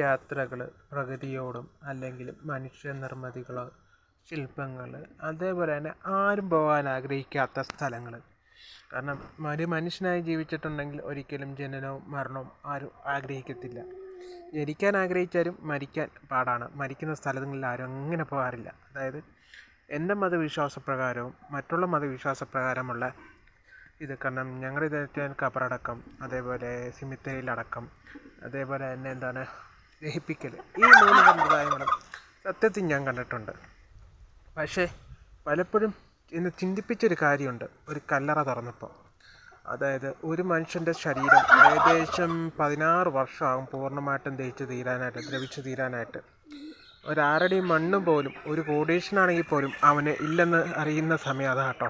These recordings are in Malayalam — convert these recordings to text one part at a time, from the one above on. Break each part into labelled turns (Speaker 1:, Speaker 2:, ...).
Speaker 1: യാത്രകൾ പ്രകൃതിയോടും അല്ലെങ്കിൽ മനുഷ്യനിർമ്മിതികൾ ശില്പങ്ങൾ അതേപോലെ തന്നെ ആരും പോകാൻ ആഗ്രഹിക്കാത്ത സ്ഥലങ്ങൾ. കാരണം ഒരു മനുഷ്യനായി ജീവിച്ചിട്ടുണ്ടെങ്കിൽ ഒരിക്കലും ജനനവും മരണവും ആരും ആഗ്രഹിക്കത്തില്ല. ജനിക്കാൻ ആഗ്രഹിച്ചാലും മരിക്കാൻ പാടാണ്. മരിക്കുന്ന സ്ഥലങ്ങളിൽ ആരും അങ്ങനെ പോകാറില്ല. അതായത് എൻ്റെ മതവിശ്വാസപ്രകാരവും മറ്റുള്ള മതവിശ്വാസപ്രകാരമുള്ള ഇത് കാരണം ഞങ്ങളിത് ഖബറടക്കം, അതേപോലെ സിമിത്തേരിയിലടക്കം, അതേപോലെ തന്നെ ദഹിപ്പിക്കൽ, ഈ 3 സമ്പ്രദായങ്ങളും സത്യത്തിൽ ഞാൻ കണ്ടിട്ടുണ്ട്. പക്ഷേ പലപ്പോഴും ഇന്ന് ചിന്തിപ്പിച്ചൊരു കാര്യമുണ്ട്. ഒരു കല്ലറ തുറന്നപ്പോൾ, അതായത് ഒരു മനുഷ്യൻ്റെ ശരീരം ഏകദേശം 16 വർഷമാകും പൂർണ്ണമായിട്ടും ദ്രവിച്ച് തീരാനായിട്ട്. ഒരാറടി മണ്ണ് പോലും ഒരു കോടീശ്വരനാണെങ്കിൽ പോലും അവന് ഇല്ലെന്ന് അറിയുന്ന സമയം അതാ കേട്ടോ.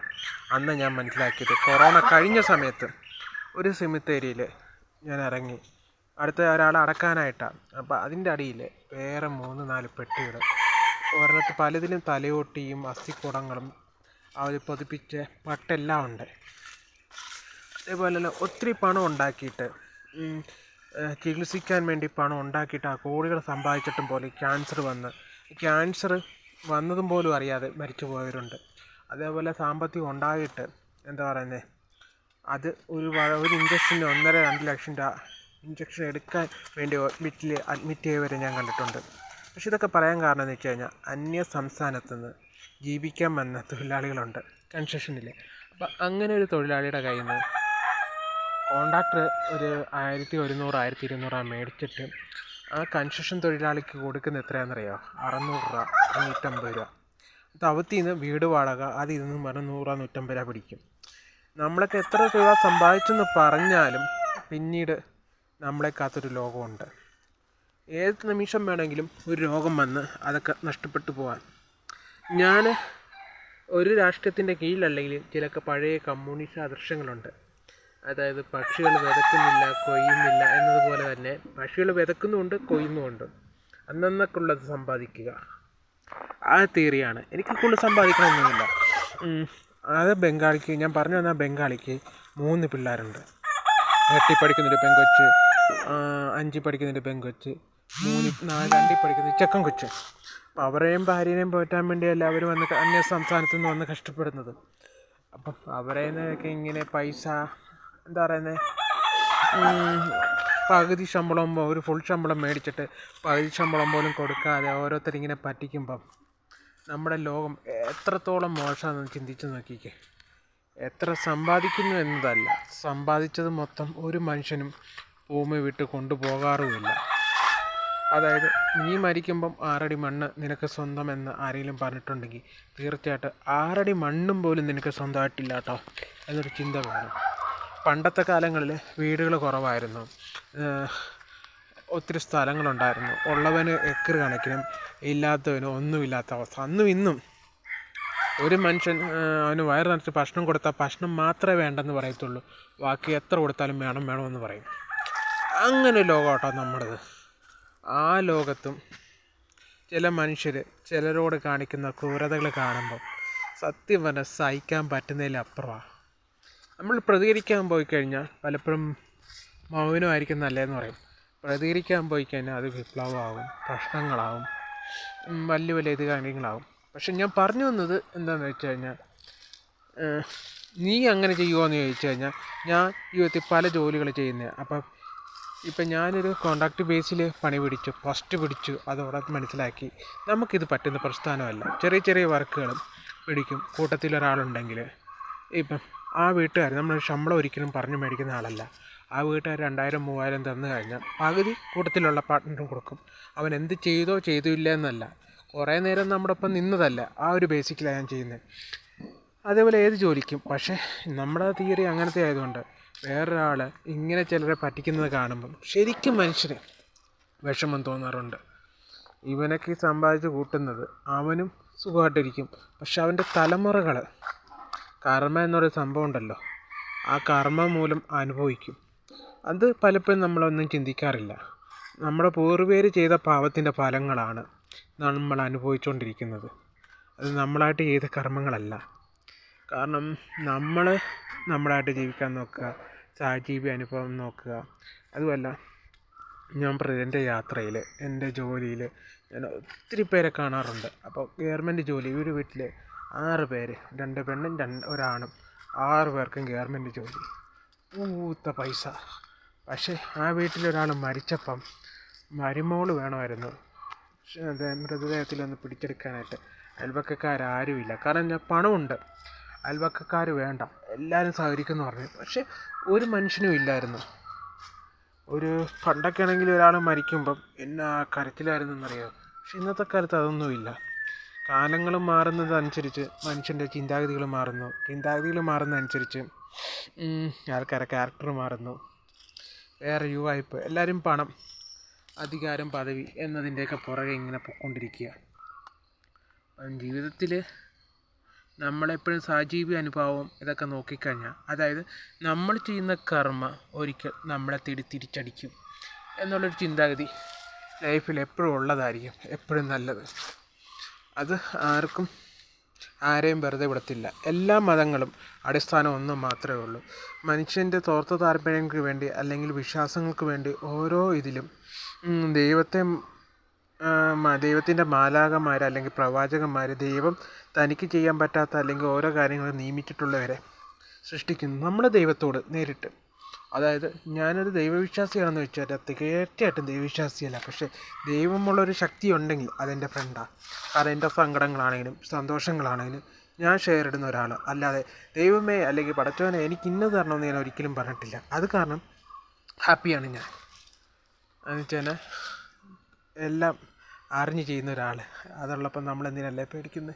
Speaker 1: അന്ന് ഞാൻ മനസ്സിലാക്കിയത്, കൊറോണ കഴിഞ്ഞ സമയത്ത് ഒരു സെമിത്തേരിയിൽ ഞാൻ ഇറങ്ങി അടുത്ത ഒരാളെ അടക്കാനായിട്ടാണ്. അപ്പോൾ അതിൻ്റെ അടിയിൽ വേറെ 3-4 പെട്ടികൾ, ഒരിടത്ത് പലതിലും തലയോട്ടിയും അസ്ഥിക്കൂടങ്ങളും അവർ പതിപ്പിച്ച പട്ടെല്ലാം ഉണ്ട്. അതേപോലെ തന്നെ ഒത്തിരി പണം ഉണ്ടാക്കിയിട്ട് ചികിത്സിക്കാൻ വേണ്ടി പണം ഉണ്ടാക്കിയിട്ട് ആ കോടികൾ സമ്പാദിച്ചിട്ടും പോലും ക്യാൻസർ വന്നതും പോലും അറിയാതെ മരിച്ചു പോയവരുണ്ട്. അതേപോലെ സാമ്പത്തികം ഉണ്ടായിട്ട് അത് ഒരു ഇഞ്ചക്ഷന് 1.5-2 ലക്ഷം രൂപ ഇഞ്ചക്ഷൻ എടുക്കാൻ വേണ്ടി ഹോസ്പിറ്റലിൽ അഡ്മിറ്റ് ചെയ്തവരെ ഞാൻ കണ്ടിട്ടുണ്ട്. പക്ഷെ ഇതൊക്കെ പറയാൻ കാരണം എന്ന് വെച്ച് കഴിഞ്ഞാൽ അന്യ സംസ്ഥാനത്ത് നിന്ന് ജീവിക്കാൻ വന്ന തൊഴിലാളികളുണ്ട് കൺസ്ട്രക്ഷനിൽ. അപ്പം അങ്ങനെ ഒരു തൊഴിലാളിയുടെ കയ്യിൽ നിന്ന് കോൺട്രാക്ടർ ഒരു 1100-1200 മേടിച്ചിട്ട് ആ കൺസ്ട്രക്ഷൻ തൊഴിലാളിക്ക് കൊടുക്കുന്ന എത്രയാണെന്നറിയാമോ? 600 രൂപ, 150 രൂപ. അവത്തിൽ നിന്ന് വീട് വാടക അത് ഇതെന്ന് പറഞ്ഞ് 100-150 രൂപ പിടിക്കും. നമ്മളൊക്കെ എത്ര രൂപ സമ്പാദിച്ചെന്ന് പറഞ്ഞാലും പിന്നീട് നമ്മളെ കാത്തൊരു ലോകമുണ്ട്. ഏത് നിമിഷം വേണമെങ്കിലും ഒരു രോഗം വന്ന് അതൊക്കെ നഷ്ടപ്പെട്ടു പോകാൻ. ഞാൻ ഒരു രാഷ്ട്രീയത്തിൻ്റെ കീഴിലല്ലെങ്കിൽ ചിലക്ക് പഴയ കമ്മ്യൂണിസ്റ്റ് ആദർശങ്ങളുണ്ട്. അതായത് പക്ഷികൾ വിതക്കുന്നില്ല കൊയ്യുന്നില്ല എന്നതുപോലെ തന്നെ പക്ഷികൾ വിതക്കുന്നുമുണ്ട് കൊയ്യുന്നുമുണ്ട്. അന്നന്നൊക്കെയുള്ളത് സമ്പാദിക്കുക, ആ തിയറിയാണ്. എനിക്ക് കൂടുതൽ സമ്പാദിക്കണമെന്നൊന്നുമില്ല. അത് ബംഗാളിക്ക് ഞാൻ പറഞ്ഞു തന്നാൽ ബംഗാളിക്ക് 3 പിള്ളേരുണ്ട്. 8 പഠിക്കുന്നൊരു പെങ്കൊച്ച്, 5 പഠിക്കുന്നൊരു പെങ്കൊച്ച്, 2 പഠിക്കുന്ന ചെക്കൻ കൊച്ച്. അപ്പം അവരെയും ഭാര്യനെയും പോറ്റാൻ വേണ്ടിയല്ല അവർ വന്ന് അന്യ സംസ്ഥാനത്തു നിന്ന് വന്ന് കഷ്ടപ്പെടുന്നത്. അപ്പം അവരേന്നൊക്കെ ഇങ്ങനെ പൈസ പകുതി ശമ്പളം, ഒരു ഫുൾ ശമ്പളം മേടിച്ചിട്ട് പകുതി ശമ്പളം പോലും കൊടുക്കാതെ ഓരോരുത്തരിങ്ങനെ പറ്റിക്കുമ്പം നമ്മുടെ ലോകം എത്രത്തോളം മോശമാണെന്ന് ചിന്തിച്ച് നോക്കിക്കേ. എത്ര സമ്പാദിക്കുന്നു എന്നതല്ല, സമ്പാദിച്ചത് മൊത്തം ഒരു മനുഷ്യനും ഭൂമി വിട്ട് കൊണ്ടുപോകാറുമില്ല. അതായത് നീ മരിക്കുമ്പം 6 അടി മണ്ണ് നിനക്ക് സ്വന്തം എന്ന് ആരെങ്കിലും പറഞ്ഞിട്ടുണ്ടെങ്കിൽ തീർച്ചയായിട്ടും 6 അടി മണ്ണും പോലും നിനക്ക് സ്വന്തമായിട്ടില്ല കേട്ടോ എന്നൊരു ചിന്ത വേണം. പണ്ടത്തെ കാലങ്ങളിൽ വീടുകൾ കുറവായിരുന്നു, ഒത്തിരി സ്ഥലങ്ങളുണ്ടായിരുന്നു. ഉള്ളവന് ഏക്കർ കണക്കിനും ഇല്ലാത്തവന് ഒന്നുമില്ലാത്ത അവസ്ഥ. അന്നും ഇന്നും ഒരു മനുഷ്യൻ അവന് വയറ് നിറച്ച് ഭക്ഷണം കൊടുത്താൽ ഭക്ഷണം മാത്രമേ വേണ്ടെന്ന് പറയത്തുള്ളൂ, ബാക്കി എത്ര കൊടുത്താലും വേണമെന്ന് പറയും. അങ്ങനെ ലോകം കേട്ടോ നമ്മുടേത്. ആ ലോകത്തും ചില മനുഷ്യർ ചിലരോട് കാണിക്കുന്ന ക്രൂരതകൾ കാണുമ്പോൾ സത്യം പറഞ്ഞാൽ സഹിക്കാൻ പറ്റുന്നതിലപ്പുറമാണ്. നമ്മൾ പ്രതികരിക്കാൻ പോയി കഴിഞ്ഞാൽ പലപ്പോഴും മൗനമായിരിക്കും നല്ലതെന്ന് പറയും. പ്രതികരിക്കാൻ പോയി കഴിഞ്ഞാൽ അത് വിപ്ലവമാകും, പ്രശ്നങ്ങളാവും, വലിയ ഇത് കാര്യങ്ങളാവും. പക്ഷെ ഞാൻ പറഞ്ഞു വന്നത് എന്താണെന്ന് വെച്ച് കഴിഞ്ഞാൽ, നീ അങ്ങനെ ചെയ്യുമോ എന്ന് ചോദിച്ചു കഴിഞ്ഞാൽ ഞാൻ ജീവിതത്തിൽ പല ജോലികൾ ചെയ്യുന്നത്. ഇപ്പം ഞാനൊരു കോൺട്രാക്ട് ബേസിൽ പണി പിടിച്ചു അതോടെ മനസ്സിലാക്കി നമുക്കിത് പറ്റുന്ന പ്രസ്ഥാനമല്ല. ചെറിയ വർക്കുകളും പിടിക്കും. കൂട്ടത്തിലൊരാളുണ്ടെങ്കിൽ ഇപ്പം ആ വീട്ടുകാർ നമ്മൾ ശമ്പളം ഒരിക്കലും പറഞ്ഞു മേടിക്കുന്ന ആളല്ല. ആ വീട്ടുകാർ 2000-3000 തന്നു കഴിഞ്ഞാൽ പകുതി കൂട്ടത്തിലുള്ള പാർട്ട്ണറും കൊടുക്കും. അവൻ എന്ത് ചെയ്തില്ല എന്നല്ല, കുറേ നേരം നമ്മുടെ ഒപ്പം നിന്നതല്ല, ആ ഒരു ബേസിക്കിലാണ് ഞാൻ ചെയ്യുന്നത്. അതേപോലെ ഏത് ജോലിക്കും. പക്ഷേ നമ്മുടെ തിയറി അങ്ങനത്തെ ആയതുകൊണ്ട് വേറൊരാൾ ഇങ്ങനെ ചിലരെ പറ്റിക്കുന്നത് കാണുമ്പം ശരിക്കും മനുഷ്യന് വിഷമം തോന്നാറുണ്ട്. ഇവനൊക്കെ സമ്പാദിച്ച് കൂട്ടുന്നത് അവനും സുഖമായിട്ടിരിക്കും, പക്ഷെ അവൻ്റെ തലമുറകൾ കർമ്മ എന്നൊരു സംഭവം ഉണ്ടല്ലോ, ആ കർമ്മ മൂലം അനുഭവിക്കും. അത് പലപ്പോഴും നമ്മളൊന്നും ചിന്തിക്കാറില്ല. നമ്മുടെ പൂർവ്വികർ ചെയ്ത പാപത്തിൻ്റെ ഫലങ്ങളാണ് നമ്മൾ അനുഭവിച്ചുകൊണ്ടിരിക്കുന്നത്. അത് നമ്മളായിട്ട് ചെയ്ത കർമ്മങ്ങളല്ല. കാരണം നമ്മൾ നമ്മളായിട്ട് ജീവിക്കാൻ നോക്കുക, സഹജീവി അനുഭവം നോക്കുക. അതുമല്ല ഞാൻ എൻ്റെ യാത്രയിൽ, എൻ്റെ ജോലിയിൽ ഞാൻ ഒത്തിരി പേരെ കാണാറുണ്ട്. അപ്പോൾ ഗവൺമെൻറ് ജോലി, ഒരു വീട്ടിൽ 6 പേര്, 2 പെണ്ണും ഒരാണും, 6 പേർക്കും ഗവൺമെൻറ് ജോലി, പൂത്ത പൈസ. പക്ഷേ ആ വീട്ടിലൊരാൾ മരിച്ചപ്പം മരുമോൾ വേണമായിരുന്നു മൃതദേഹത്തിലൊന്ന് പിടിച്ചെടുക്കാനായിട്ട്. അയൽവക്കക്കാരുമില്ല. കാരണം പണമുണ്ട്, അയൽവക്കക്കാർ വേണ്ട, എല്ലാവരും സഹകരിക്കുമെന്ന് പറഞ്ഞു. പക്ഷേ ഒരു മനുഷ്യനും ഇല്ലായിരുന്നു. പണ്ടൊക്കെ ആണെങ്കിൽ ഒരാൾ മരിക്കുമ്പം എന്നാ കരച്ചിലായിരുന്നെന്നറിയാം. പക്ഷെ ഇന്നത്തെ കാലത്ത് അതൊന്നുമില്ല. കാലങ്ങൾ മാറുന്നതനുസരിച്ച് മനുഷ്യൻ്റെ ചിന്താഗതികൾ മാറുന്നു. ചിന്താഗതികൾ മാറുന്നതനുസരിച്ച് ആൾക്കാരുടെ ക്യാരക്ടർ മാറുന്നു. വേറെ യുവായ്പ്, എല്ലാവരും പണം, അധികാരം, പദവി എന്നതിൻ്റെയൊക്കെ പുറകെ ഇങ്ങനെ പൊയ്ക്കൊണ്ടിരിക്കുക. ജീവിതത്തിൽ നമ്മളെപ്പോഴും സാജീവി അനുഭവം ഇതൊക്കെ നോക്കിക്കഴിഞ്ഞാൽ, അതായത് നമ്മൾ ചെയ്യുന്ന കർമ്മ ഒരിക്കൽ നമ്മളെ തേടി തിരിച്ചടിക്കും എന്നുള്ളൊരു ചിന്താഗതി ലൈഫിൽ എപ്പോഴും ഉള്ളതായിരിക്കും, എപ്പോഴും നല്ലത്. അത് ആരെയും വെറുതെ വിടത്തില്ല. എല്ലാ മതങ്ങളും അടിസ്ഥാനം ഒന്ന് മാത്രമേ ഉള്ളൂ: മനുഷ്യൻ്റെ സ്വാർത്ഥ താല്പര്യങ്ങൾക്ക് വേണ്ടി അല്ലെങ്കിൽ വിശ്വാസങ്ങൾക്ക് വേണ്ടി ഓരോ ഇതിലും ദൈവത്തിൻ്റെ മാലാഖമാർ അല്ലെങ്കിൽ പ്രവാചകന്മാർ, ദൈവം തനിക്ക് ചെയ്യാൻ പറ്റാത്ത അല്ലെങ്കിൽ ഓരോ കാര്യങ്ങൾ നിയമിച്ചിട്ടുള്ളവരെ സൃഷ്ടിക്കുന്നു നമ്മുടെ ദൈവത്തോട് നേരിട്ട്. അതായത് ഞാനൊരു ദൈവവിശ്വാസിയാണെന്ന് വെച്ചാൽ തീർച്ചയായിട്ടും ദൈവവിശ്വാസിയല്ല, പക്ഷേ ദൈവമുള്ളൊരു ശക്തി ഉണ്ടെങ്കിൽ അതെൻ്റെ ഫ്രണ്ടാണ്. കാരണം എൻ്റെ സങ്കടങ്ങളാണെങ്കിലും സന്തോഷങ്ങളാണെങ്കിലും ഞാൻ ഷെയർ ഇടുന്ന ഒരാൾ. അല്ലാതെ ദൈവമേ അല്ലെങ്കിൽ പടച്ചവനെ എനിക്ക് ഇന്നത് തരണമെന്ന് ഞാൻ ഒരിക്കലും പറഞ്ഞിട്ടില്ല. അത് കാരണം ഹാപ്പിയാണ് ഞാൻ. എന്ന് വെച്ചാൽ എല്ലാം അറിഞ്ഞ് ചെയ്യുന്ന ഒരാൾ. അതുള്ളപ്പോൾ നമ്മളെന്തിനല്ലേ പേടിക്കുന്നത്?